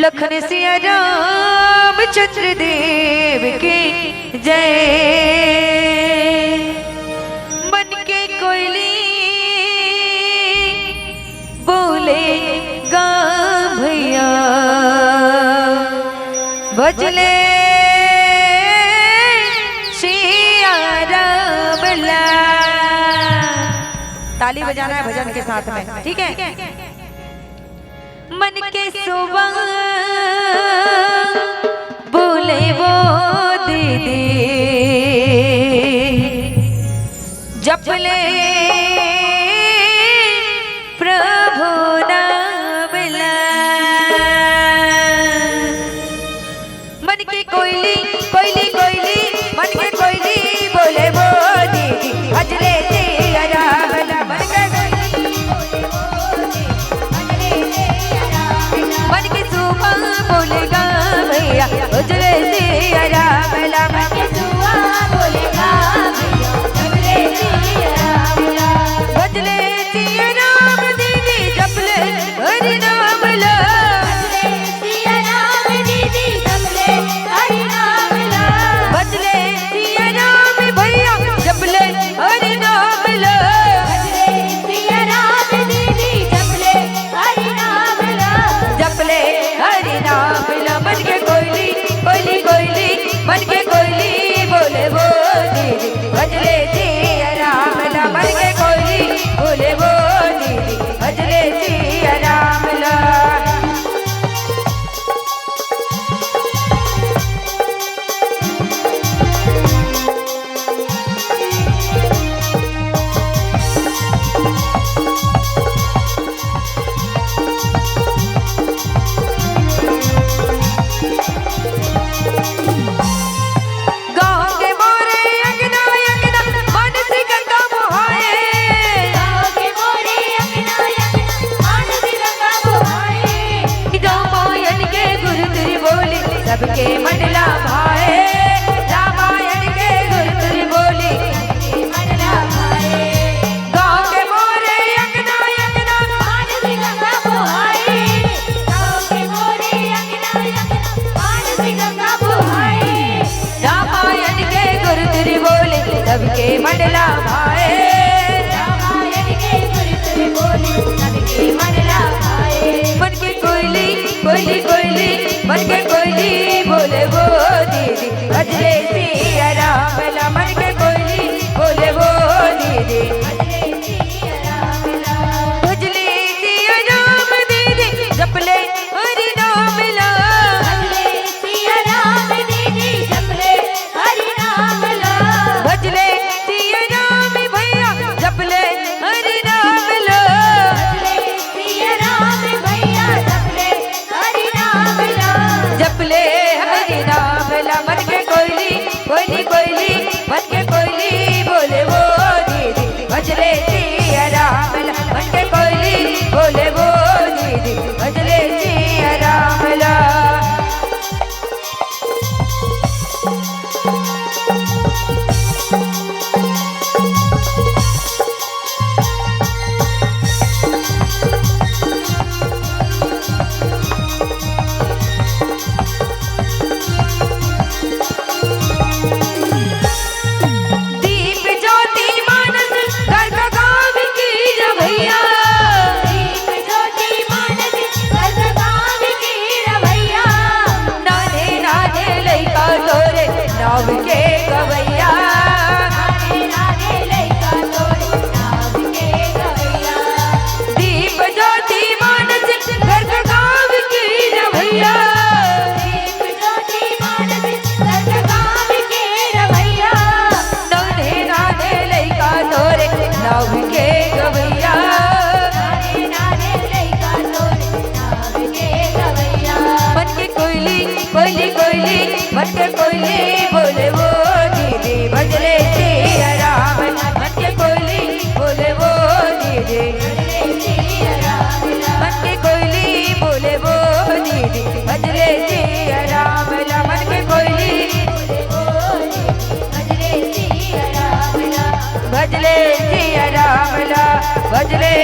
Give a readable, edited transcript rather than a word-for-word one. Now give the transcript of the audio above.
लखन सिया राम चंद्र देव की जय। मन के कोयली बोले गा भैया भजले सिया राम ला। ताली बजाना है भजन के साथ में, ठीक है। मन के सुबह बोले वो दीदी जप ले प्रभु नाम ला। मन के कोयली कोयली कोयली मन के कोयली बोले वो दीदी भजले सिया राम ला। मन के मन के सुबह बोलेगा भैया भजले सिया राम ला। मन के सुबह बोलेगा भैया भजले सिया राम ला। भजले सिया राम दीदी जपले हरि नाम ला। भजले सिया राम दीदी जपले हरि नाम ला। भजले सिया राम भैया जपले हरि नाम ला। भजले सिया राम दीदी जपले हरि नाम ला। जपले हरि नाम ला। मन के कोयली कोयली कोयली मन के कोयली बोले वो दीदी भजले सिया राम ला। मन के कोयली बोले वो दीदी भजले सिया राम ला। सबके मंडला भाए रामायण के गुरुतुल बोली मंडला भाए। गाँव के मोरे अंगना अंगना मानसी गंगा बुहाए। गाँव के मोरे अंगना अंगना मानसी गंगा बुहाए। रामायण के गुरुतुल बोली सबके मंडला भाए। रामायण के गुरुतुल बोली सबके मंडला भाए। मन के कोयली कोयली कोयली मन के कोयली बोले वो दीदी भजले सिया राम ला। मन के कोयली बोले वो दीदी भजले सिया राम ला। भजले सिया राम दीदी जपले हरि नाम ला। भजले सिया राम दीदी जपले हरि नाम ला। भजले सिया राम भैया जपले हरि नाम ला। भजले सिया राम भैया जपले हरि नाम ला। जपले हरि नाम ला। मन के कोयली कोयली कोयली मन के कोयली बोले वो दीदी भजले सिया राम ला। मन के कोयली बोले वो दीदी भजले सिया राम ला। दीप ज्योति मानस घर का काम की रवैया। दीप ज्योति मानस घर का काम की रवैया। नाने नाने लइका तोरे नाव के गवैया। नाने नाने लइका तोरे नाव के गवैया। दीप ज्योति मानस घर का काम की रवैया। दीप ज्योति मानस घर का काम की रवैया। नाने नाने लइका तोरे नाव के गवैया। नाने नाने लइका तोरे नाव के गवैया। मन के कोयली कोयली कोयली मन के कोयली बोले वो दीदी भजले सिया राम ला। मन के कोयली बोले वो दीदी भजले सिया राम ला। मन के कोयली बोले वो दीदी भजले सिया राम ला। मन के कोयली बोले वो दीदी भजले सिया राम ला। भजले सिया राम ला। भजले